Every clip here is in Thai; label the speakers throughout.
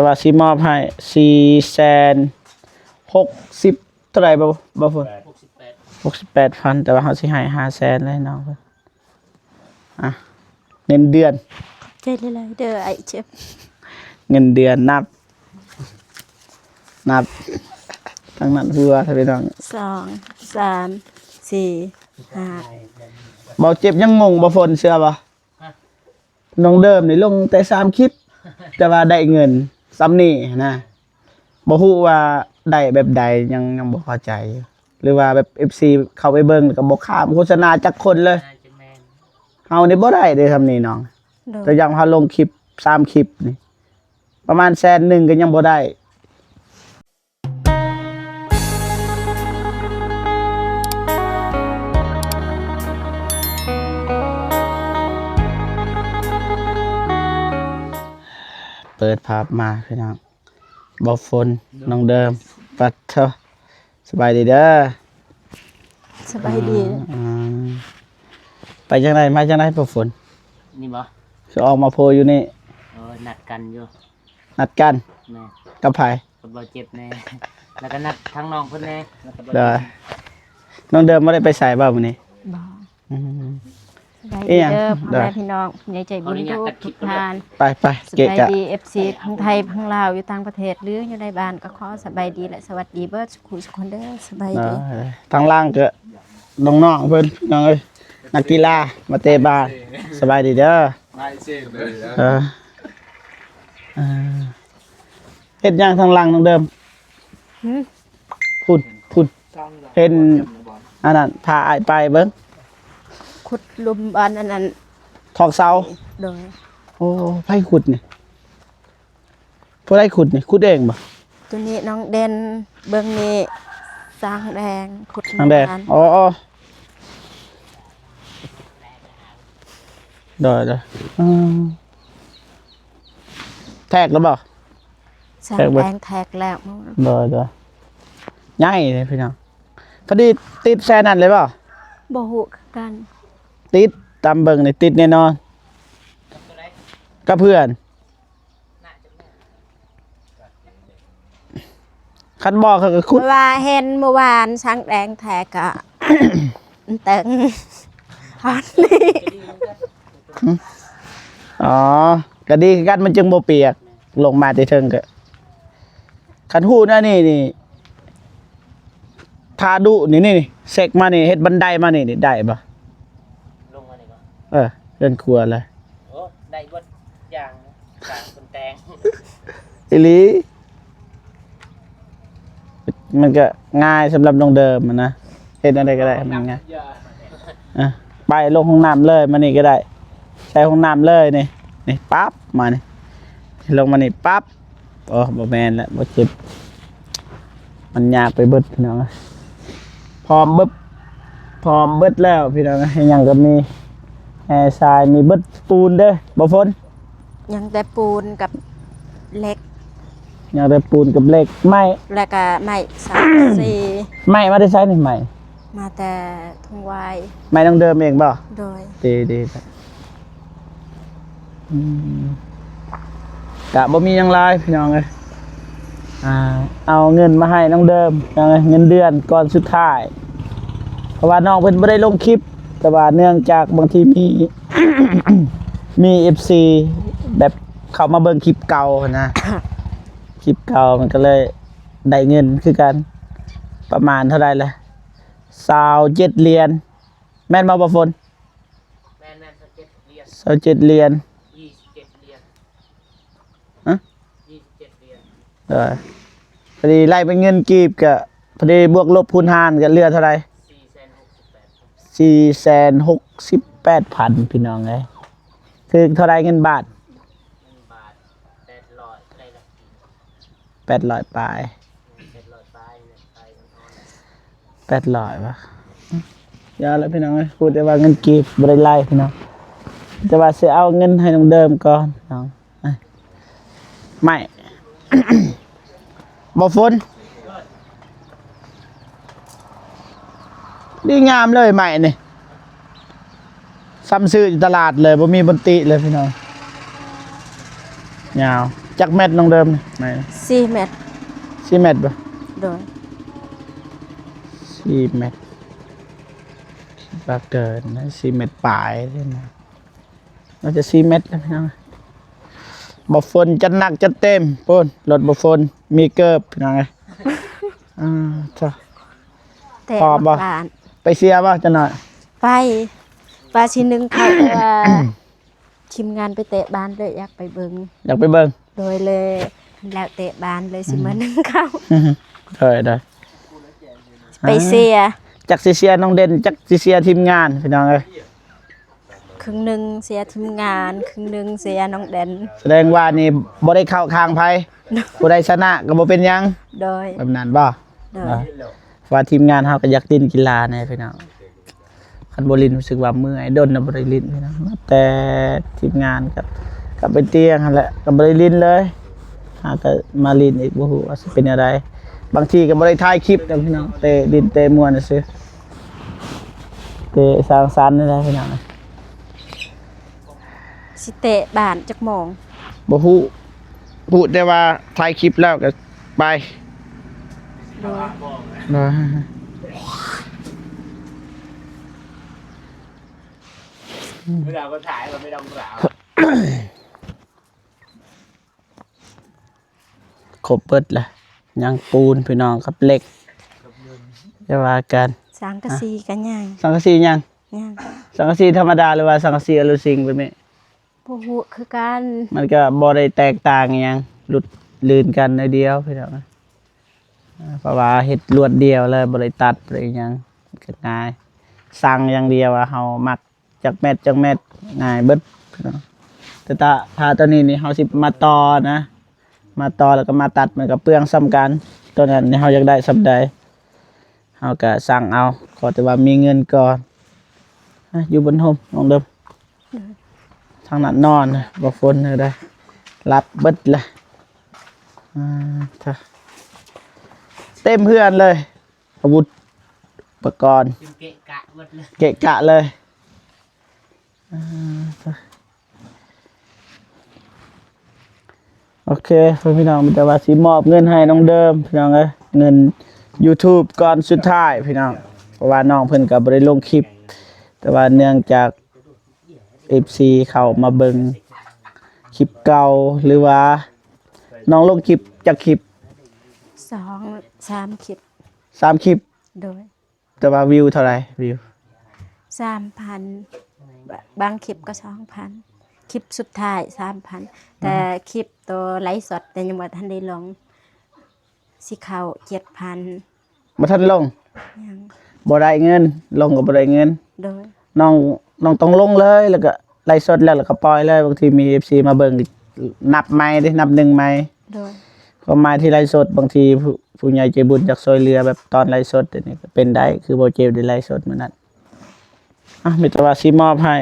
Speaker 1: ว่าสิมอบให้460,000เท่าไหร่บ่ฝน68,000แต่ว่าเขาสิให้500,000เลยน้องเพิ่นอ่ะเงินเดือน
Speaker 2: ใจเลยเด้อไอ้เจ็บ
Speaker 1: เงินเดือนนับทั้งนั้นคือว่าถ้าพี่น้อง
Speaker 2: 2 3 4 5
Speaker 1: บ่เจ็บยังงงบ่ฝนเชื่อบ่น้องเดิมนี่ลงแต่3คลิปแต่ว่าได้เงินซ้ำนี่นะบ่ฮู้ว่าได้แบบใดยังบ่เข้าใจหรือว่าแบบ FC เข้าไปเบิ่งแล้วก็บ่ข้ามโฆษณาจักคนเลยเฮานี่บ่ได้เด้ทำนี่น้องแต่ยังเฮาลงคลิป3คลิปนี่ประมาณ100,000ก็ยังบ่ได้เปิดภาพมาพี่น้องบ่ฝนน้องเดิมปัดเถอะสบายดีเด้อ
Speaker 2: สบายดี
Speaker 1: ไปจังไดมาจังไดบ่ฝน
Speaker 3: นี่บ่
Speaker 1: คือออกมาโพอยู่นี่
Speaker 3: นัดกันอยู่
Speaker 1: นัดกัน
Speaker 3: แม่
Speaker 1: กับไผ
Speaker 3: กับบ่เจ็บแน่แล้วก็นัดทั้งน้องเพิ่นแน่แล้วก็บ่
Speaker 1: เด้อน้องเดิมบ่ได้ไปไสบ่มื้อนี้
Speaker 2: บ่สบาย
Speaker 1: อี
Speaker 2: ดี
Speaker 1: หยัง
Speaker 2: เด้อพ่อแม่พี่น้องในใจบุญทุกท่าน
Speaker 1: ไป
Speaker 2: สบายดี FC ทั้งไทยทั้งลาวอยู่ต่างประเทศหรืออยู่ในบ้านก็ขอสบายดีและสวัสดีเบิดทุกคนเด้อสบายดี
Speaker 1: ทางล่างก็น้องๆเพิ่นน้องเอ้ยนักกีฬามาเตะบาสสบายดีเด้อเฮ็ดหยังทางล่างน้องเดิมพูดเห็นอันนั้นพาอ้ายไปเบิ่ง
Speaker 2: ขุดลุมบ้านอันนั้น
Speaker 1: ทอกเสา
Speaker 2: โดย
Speaker 1: โอ้ไผขุดนี่ผู้ใดขุดนี่ขุดเองบ่
Speaker 2: ตัวนี้น้องเด่นเบิ่งนี่สร้างแดงขุด
Speaker 1: สร้างแดงอ๋อได้แทกแล้วบ่
Speaker 2: สร้างแดงแทกแล้ว
Speaker 1: ได้ใหญ่เลยพี่น้องพอดีติดแซ่นั่นเลยบ่
Speaker 2: บ่ฮู้กัน
Speaker 1: ติดตามเบิ่งนี่ติดแน่นอนกับเพื่อนคันบอกเขาก็คุด
Speaker 2: ว่าเห็นเมื่อวานช้างแดงแทกอะตึงฮอนนี่
Speaker 1: อ๋อกะดีกันมันจึงบ่เปียกลงมาที่เทิงก็คันฮู้นะนี่ทาดุนี่เสกมานี่เฮ็ดบันไดมานี่ได้บ่
Speaker 3: ลงมานี่
Speaker 1: บ่เรื่องครัวเลย
Speaker 3: โอ้ได้เบิดอย่างต่างคนแตง
Speaker 1: อีหลีมันก็ง่ายสำหรับน้องเดิมนะเฮ็ดอะไรก็ได้มันง่ายไปลงห้องน้ำเลยมานี่ก็ได้ใช้ห้องน้ำเลยนี่ปั๊บมานี่ลงมานี่ปั๊บบ่แม่นแล้วบ่เจ็บมันยากไปเบิดพี่น้องพร้อมเบิดแล้วพี่น้องยังก็มีแอร์ทรายมีเบิดปูนเด้อบ่ฝน
Speaker 2: ยังแต่ปูนกับเหล็ก
Speaker 1: ยังแต่ปูนกับเหล็กไม้
Speaker 2: แล้วก็ไม้3 4
Speaker 1: ไม้มาได้ใช้นี่ไม้
Speaker 2: มาแต่ทุ่งวาย
Speaker 1: ไม้ต้องเดิมเองบ่
Speaker 2: โดย
Speaker 1: ดีกะบ่มีหยังหลายพี่น้องเอ้ยเอาเงินมาให้น้องเดิมเงินเดือนก่อนสุดท้ายเพราะว่าน้องเพิ่นบ่ได้ลงคลิปแต่ว่าเนื่องจากบางทีมี FC แบบเข้ามาเบิ่งคลิปเก่านะ คลิปเก่ามันก็เลยได้เงินคือกันประมาณเท่าไหร่ล่ะ27 เหรียญแม่นบ่ฝน
Speaker 3: แม่น27 เหรียญ
Speaker 1: 27 เหรียญ
Speaker 3: 27 เหรียญ
Speaker 1: ฮะ
Speaker 3: 27 เหรียญ
Speaker 1: พอดีไล่เป็นเงินกีบก็พอดีบวกลบคูณหารก็เหลือเท่าไหร่468,000พี่น้องเอ้ยคือเท่าไหร่เงินบาท
Speaker 3: 800ได้ละ
Speaker 1: 800ปลาย800ป่ะยาแล้วพี่น้องเอ้ยพูดได้ว่าเงินกีบบ่ได้ไล่พี่น้องแต่ว่าสิเอาเงินให้น้องเดิมก่อนน้องไม่ บ่ฝนดีงามเลยใหม่นี่ซ้ำซื้ออยู่ตลาดเลยบ่มีบนติเลยพี่น้องยาว จักแมตน้องเดิมนี่ไหน
Speaker 2: 4 เมตร
Speaker 1: 4 เมตรบ่
Speaker 2: โดย
Speaker 1: 4 เมตรบาเกินนะ4 เมตรปลายนี่นะน่าจะ4 เมตรนะพี่น้องบ่ฝนจัดหนักจัดเต็มพุ่นรถบ่ฝนมีเกิบพี่น้องเอ้ยจ้ะ
Speaker 2: แต่
Speaker 1: พอบ่
Speaker 2: บ้าน
Speaker 1: ไปเสียบ่จังหน่อย
Speaker 2: ไปปลาชิ้นหนึงเขาว่าทีมงานไปเตะบ้านเลยอยากไปเบิ่ง
Speaker 1: อยากไปเบิ่ง
Speaker 2: โดยเลยแล้วเตะบ้านเลยสิมานึ่งเขา
Speaker 1: ได้
Speaker 2: ไปเสีย
Speaker 1: จักสิเสียน้องเด่นจักสิเสียทีมงานพี่น้องเอ้ย
Speaker 2: ครึ่งหนึงเสียทีมงานครึ่งหนึงเสียน้องเด่น
Speaker 1: แสดงว่านี่บ่ได้เข้าข้างไผผู้ใดชนะก็บ่เป็นหยัง
Speaker 2: โดย
Speaker 1: แบบนั้นบ่
Speaker 2: โดย
Speaker 1: ว่าทีมงานเฮาก็อยากเล่นกีฬาแน่พี่น้องคันบ่เลินรู้สึกว่าเมื่อยดนน่ะบ่ได้เล่นพี่น้องแต่ทีมงานกับเป็นเตียงหั่นแหละก็บ่ได้เล่นเลยหาก็มาเล่นอีกบ่ฮู้ว่าสิเป็นอะไรบางทีก็บ่ได้ถ่ายคลิปนะพี่น้องเตะดินเตะม่วนซื่อเตะสร้างสรรค์นี่แหละพี่น้อง
Speaker 2: สิเตะบ้านจักโมง
Speaker 1: บ่ฮู้พูดได้ว่าถ่ายคลิปแล้วก็ไป
Speaker 2: โดย
Speaker 3: เวลาคนถ่ายเราไม่ต้องกล่าว
Speaker 1: ครบเบิดละยังปูนพี่น้องกับเหล็กจะว่ากัน
Speaker 2: สังกะสีกันยัง
Speaker 1: สังกะสียัง
Speaker 2: ยัง
Speaker 1: สังกะสีธรรมดาหรือว่าสังกะสีอลูซิงเป็นไหม
Speaker 2: บ่ฮู้คือกัน
Speaker 1: มันก็บ่ได้แตกต่างอิหยังหลุดลื่นกันในเดียวพี่น้องเพราะว่าเฮ็ดลวดเดียวเลยบ่ได้ตัดบ่ได้อิหยังก็ง่ายสั่งอย่างเดียวว่าเฮามักจักเม็ดง่ายเบิดพี่น้องแต่ถ้าตัวนี้นี่เฮาสิมาต่อนะมาต่อแล้วก็มาตัดมันก็เปลืองซ้ำกันตัวนั้นนี่เฮาอยากได้ซ้ำใดเฮาก็สั่งเอาขอแต่ว่ามีเงินก่อนอยู่บนห่มน้องเดิมทางนั้นนอนนะบ่ฝนเลยได้รับเบิดเลยเต็มเพื่อนเลยอาวุธอุปกรณ์
Speaker 3: เกะกะหมดเลย
Speaker 1: เกะกะเลยโอเคพี่น้องมีแต่ว่าสิมอบเงินให้น้องเดิมพี่น้องเอ้ยเงิน YouTube ก่อนสุดท้ายพี่น้องเพราะว่าน้องเพิ่นก็บ่ได้ลงคลิปแต่ว่าเนื่องจาก FC เข้ามาเบิ่งคลิปเก่าหรือว่าน้องลงคลิปจากคลิป
Speaker 2: 2 3คลิป
Speaker 1: 3คลิป
Speaker 2: โดย
Speaker 1: แต่ว่าวิวเท่าไหร่วิว
Speaker 2: 3,000 บางคลิปก็ 2,000 คลิปสุดท้าย 3,000 แต่คลิปตัวไลฟ์สดแต่ยังบ่ทันได้ลงสิเข้า 7,000
Speaker 1: บ่ทันลง
Speaker 2: ยัง
Speaker 1: บ่ได้เงินลงก็บ่ได้เงิน
Speaker 2: โดย
Speaker 1: น้องต้องลงเลยแล้วก็ไลฟ์สดแล้วก็ปล่อยเลยบางทีมี FC มาเบิ่งนับไม้เด้นับ1ไม้
Speaker 2: โดย
Speaker 1: ก็มาที่ไลฟ์สดบางทีผู้ใหญ่ใจบุญอยากช่วยเหลือแบบตอนไลฟ์สดนี่ก็เป็นได้คือบ่เจ็บได้ไลฟ์สดมื้อนั้นมีแต่ว่าสิมอบให้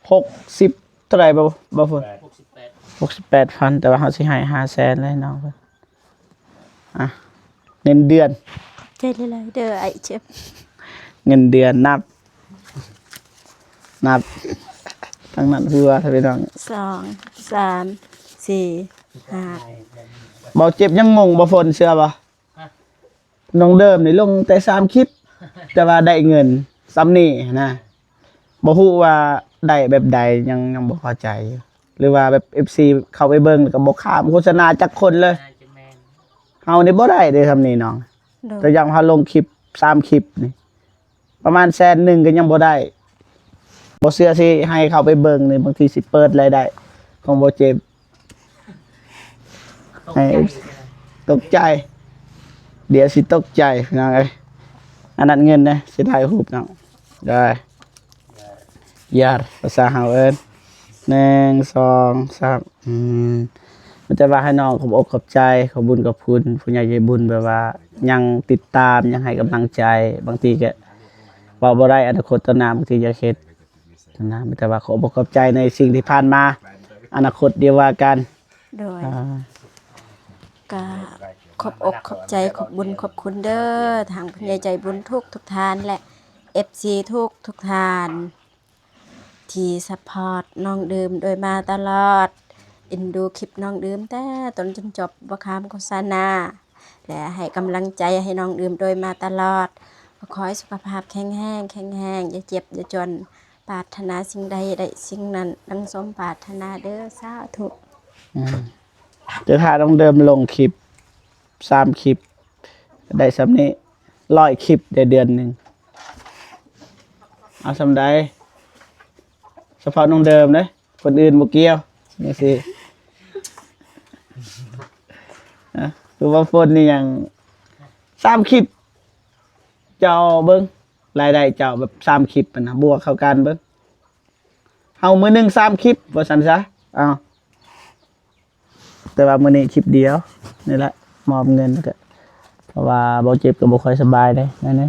Speaker 1: 460เท่าไหร่บ่ฝน 68,000แต่ว่าเฮาสิให้500,000เลยน้องเพิ่นเงินเดือน
Speaker 2: ใจเลยๆเด้อไอ้เจ็บ
Speaker 1: เงินเดือนนับทั้งนั้นคือว่าถ้าพี่น้อง
Speaker 2: 2 3 4 5
Speaker 1: เบาเจ็บยังงงบ่ฝนเชื่อบ่น้องเดิมนี่ลงแต่3คลิปแต่ว่าได้เงินซ้ำนี่นะบ่ฮู้ว่าได้แบบใดยังบ่เข้าใจอยู่หรือว่าแบบ FC เข้าไปเบิ่งแล้วก็บ่ข้ามโฆษณาจักคนเลย
Speaker 3: น่าจะแมน
Speaker 1: เฮานี่บ่ได้เด้ซ้ำนี่น้อง
Speaker 2: โดย
Speaker 1: แต่ยังพาลงคลิป3คลิปนี่ประมาณ100,000ก็ยังบ่ได้บ่เชื่อสิให้เข้าไปเบิ่งนี่บางทีสิเปิดรายได้ของบ่เจ็บ
Speaker 3: ตกใจเลยนะ
Speaker 1: ตกใจ เดี๋ยวสิตกใจพี่น้องเอ้ยอันนั้นเงินนะสิถ่ายรูปน้องได้ยาภาษาเฮาเอิ้น1 2 3มันจะว่าให้น้องขอบอกขอบใจขอบุญขอบคุณผู้ใหญ่ใจบุญแบบว่ายังติดตามยังให้กำลังใจบางทีก็เว้าบ่ได้อนาคตต่อหน้าบางทีอยากเฮ็ดนะแต่ว่าขอบอกขอบใจในสิ่งที่ผ่านมาอนาคตเดียวว่ากัน
Speaker 2: โดยก็ขอบอกขอบใจขอบบุญขอบคุณเด้อทางผู้ใหญ่ใจบุญทุกท่านและ FC ทุกท่านที่ซัพพอร์ตน้องเดิมโดยมาตลอด เอ็นดูคลิปน้องดื่มแต่ตอนจนจบบ่คามโฆษณาและให้กำลังใจให้น้องดื่มโดยมาตลอดขอให้สุขภาพแข็งแรงแข็งแรงอย่าเจ็บอย่าจนปรารถนาสิ่งใดได้สิ่งนั้นดังสมปรารถนาเด้อสาธุ
Speaker 1: จะถ่ายต้องเดิมลงคลิป3 คลิป ได้สำนี้100 คลิปได้เดือนหนึ่งเอาสำได้เฉพาะน้องเดิมเลยคนอื่นบ่เกี่ยวนี่สิคือว่าฝนนี่ยัง3 คลิป เจ้าเบิ้งรายได้เจ้าแบบ3 คลิปนะบวกเข้ากันเบิ้งเฮามื้อหนึง3 คลิปว่าซั่นซะอ้าวแต่ว่ามื้อนี้คลิปเดียวนี่แหละมอบเงินก็เพราะว่าบ่เจ็บก็บ่ค่อยสบายเด้นั่น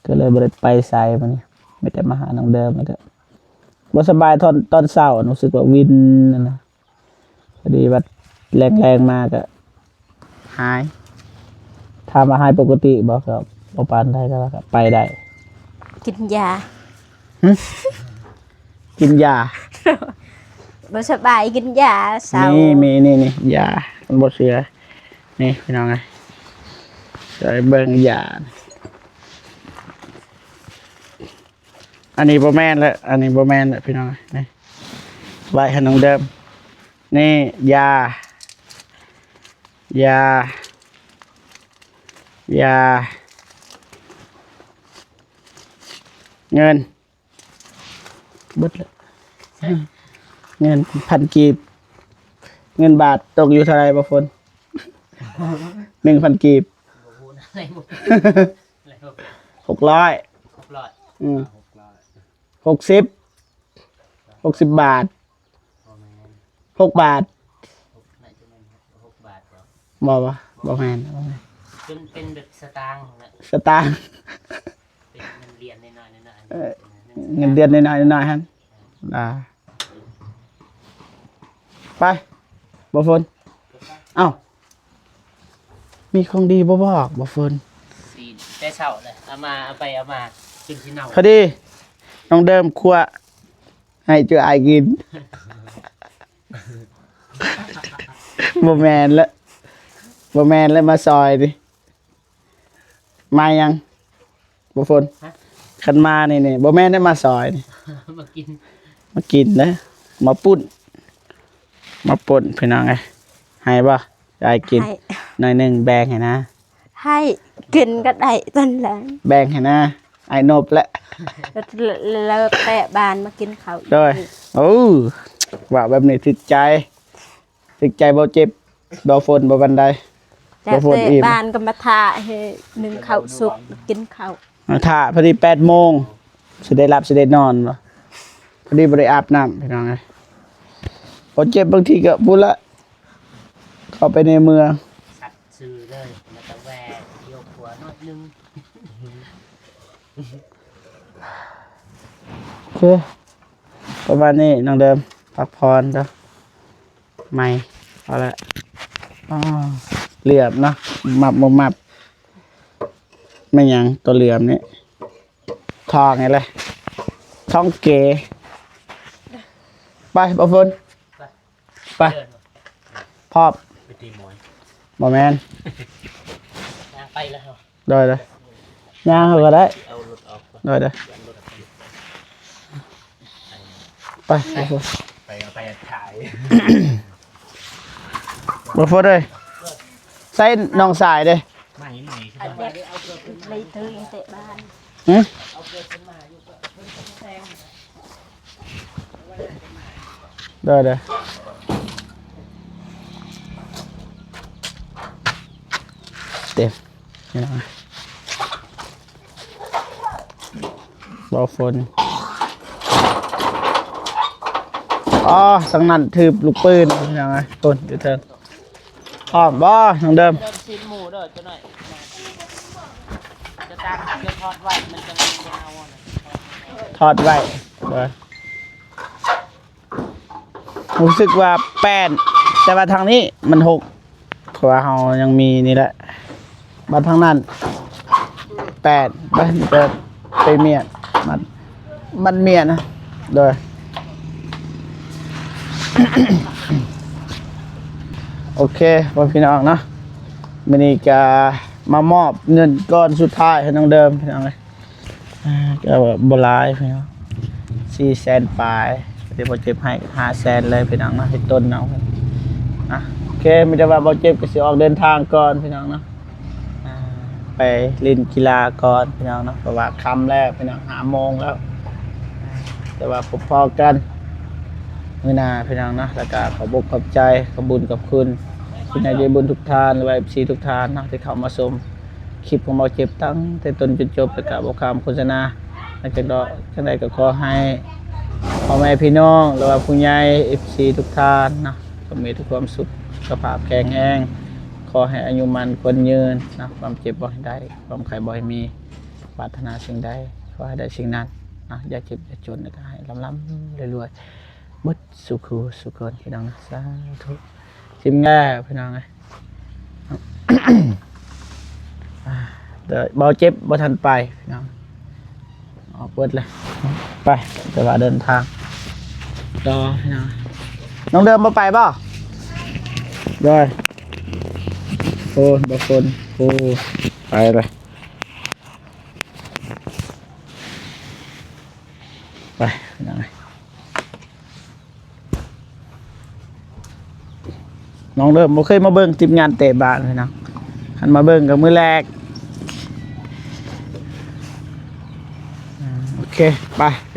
Speaker 1: ก็เลยบ่ได้ไปไสมื้อนี้ไม่ได้มาหาน้องเดิมแล้วก็บ่สบายตอนเช้ารู้สึกว่าวินนั่นน่ะพอดีว่าแรงๆมาก็หายถ้ามาหายปกติบ่ก็บ่ปานใดก็ไปได้
Speaker 2: กินยา
Speaker 1: กินยา
Speaker 2: บ่สบายกินยาเศร้า
Speaker 1: นี่ยามันบ่เสือนี่พี่น้องไงใส่เบิ่งยาอันนี้บ่แม่นแล้วอันนี้บ่แม่นแล้วพี่น้องนี่ไว้ให้น้องเดิมนี่ยาเงินเบิดแล้วเงิน1,000 กีบเงินบาทตกอยู่เท่าไหร่บ่ฝน 1,000 กีบ
Speaker 3: บ่ฮู้นะอะไรบ่อะไรบ่
Speaker 1: 600
Speaker 3: 600
Speaker 1: อืม60 บาท
Speaker 3: บ่แม่น
Speaker 1: 6 บาท
Speaker 3: น่าจะแม่น6 บาทบ่
Speaker 1: บ่แม่น
Speaker 3: จนเป็นแบบสตางค์นะ
Speaker 1: สตางค์
Speaker 3: เป็นเงินเหรียญน้อยๆน้อย
Speaker 1: เงินเดือนน้อยๆหั่นไปบ่ฝนเอ้ามีของดีบ่บอกบ่ฝน
Speaker 3: สีแต่เช้าเลยเอามาจนสิเน่า
Speaker 1: พอดีน้องเดิมครัวให้เจ้าอายกิน บ่แม่นแล้วมาซอยดิมายังบ่ฝนคันมานี่บ่แม่นได้มาซอยนี่
Speaker 3: มากิน
Speaker 1: มากินนะมาปุ่นพี่น้องไงให้บ่ยายกิน
Speaker 2: ให้
Speaker 1: หน่อยหนึงแบ่งให้นะ
Speaker 2: ให้กินก็ได้ตอนหลัง
Speaker 1: แบ่งให้นะไอ้นบและ
Speaker 2: แล้วแปะบานมากินข้าว
Speaker 1: โดยโอ้ว่าแบบนี้ถึกใจบ่เจ็บบ่ฝนบ่บันได
Speaker 2: แต่
Speaker 1: บ่ฝน
Speaker 2: แปะ
Speaker 1: อิ่ม
Speaker 2: บานก็มาทาให้นึ่งข้าวสุกกินข้าว
Speaker 1: ถ้าพอดี8 โมงสิได้รับสิได้นอนบ่พอดีบ่ได้อาบน้ำพี่น้องไงบ่เจ็บบางทีก็พุ่นละเข้าไปในเมือง
Speaker 3: สัตว์ซื้อเลยแล้วก็แหวกเกี่ยวหัวน้อยนึง
Speaker 1: โอเคประมาณนี้น้องเดิมพักพรเด้อไม่เอาละอ๋อเหลี่ยมเนาะมับไม่หยังตัวเหลี่ยมนี่ทองไงเลยทองเก๋ไปบ่ฝนไป
Speaker 3: เดิน
Speaker 1: พอบ
Speaker 3: ไปตีหมอย
Speaker 1: บ่แมน
Speaker 3: ย่างไปแล้วเหรอ
Speaker 1: ได้เลยย่างเขาก็ได้
Speaker 3: เอารถออกก่อน
Speaker 1: ได้เลย
Speaker 3: ยันรถออก
Speaker 1: ไปบ่ฝน
Speaker 3: ไปถ่าย
Speaker 1: บ่ฝนเลยใส่น้องสายเด้
Speaker 3: ไม่ใช่
Speaker 2: อัน
Speaker 3: ไหม
Speaker 2: เด็กเลยถึงเตะบ้าน
Speaker 1: หึได้เลยเต็มนี่นะบ่ฝนอ๋อสังนั่นถือลูกปืนยังไงฝนอยู่เทิงพร้อมบ่น้องเดิม
Speaker 3: เดินชิ้นหมูเด้อจะหน่อยจะตั้งจะทอดไว้มันจะมียาวอ่ะนะ
Speaker 1: ทอดไว้เลยรู้สึกว่าแป้นแต่ว่าทางนี้มันหกเพราะว่าเรายังมีนี่แหละบัดทางนั้น8ไปเมียนมันเมียนนะโดย โอเคพ่อพี่น้องเนาะมื้อนี้ก็มามอบเงินก้อนสุดท้ายให้น้องเดิมพี่น้องเอ้ยก็บ่หลายพี่น้อง400,000ปลายเดี๋ยวบ่เจ็บให้500,000เลยพี่น้องเนาะให้ต้นเอาโอเคมีแต่ว่าบ่เจ็บก็สิออกเดินทางก่อนพี่น้องเนาะไปเล่นกีฬาก่อนพี่น้องเนาะเพราะว่าค่ำแล้วพี่น้อง5 โมงแล้วแต่ว่าพอๆกันมื้อหน้าพี่น้องเนาะแล้วก็ขอบอกขอบใจขอบบุญกับคุณนายใจบุญทุกท่านหรือว่า FC ทุกท่านเนาะที่เข้ามาชมคลิปของเราเจ็บตั้งแต่ต้นจนจบแล้วก็บอกคำโฆษณาแล้วจังใดก็ขอให้พ่อแม่พี่น้องหรือว่าผู้ใหญ่ FC ทุกท่านเนาะก็มีทุกความสุขสุขภาพแข็งแรงขอให้อายุมันคนยืนนะความเจ็บบ่ให้ได้ความไข้บ่ให้มีปรารถนาสิ่งใดขอให้ได้สิ่งนั้นนะอย่าเจ็บอย่าจนแล้วก็ให้ร่ำรวยๆ บดสุขสุขพี่น้องนะสาธุชิมง่ายพี่น้องเลยเดี๋ยวเบาเจ็บเบาทันไปพี่น้องออกเปิดเลยไปจะว่าเดินทางรอพี่น้องน้องเดิมมาไปเปล่าได้โอ้บางคนโอ้ไปเลยไปพี่น้องน้องเริ่มบ่เคยมาเบิ่งทีมงานเตะบาสเลยนะคันมาเบิ่งกับมือแรกโอเคไปไป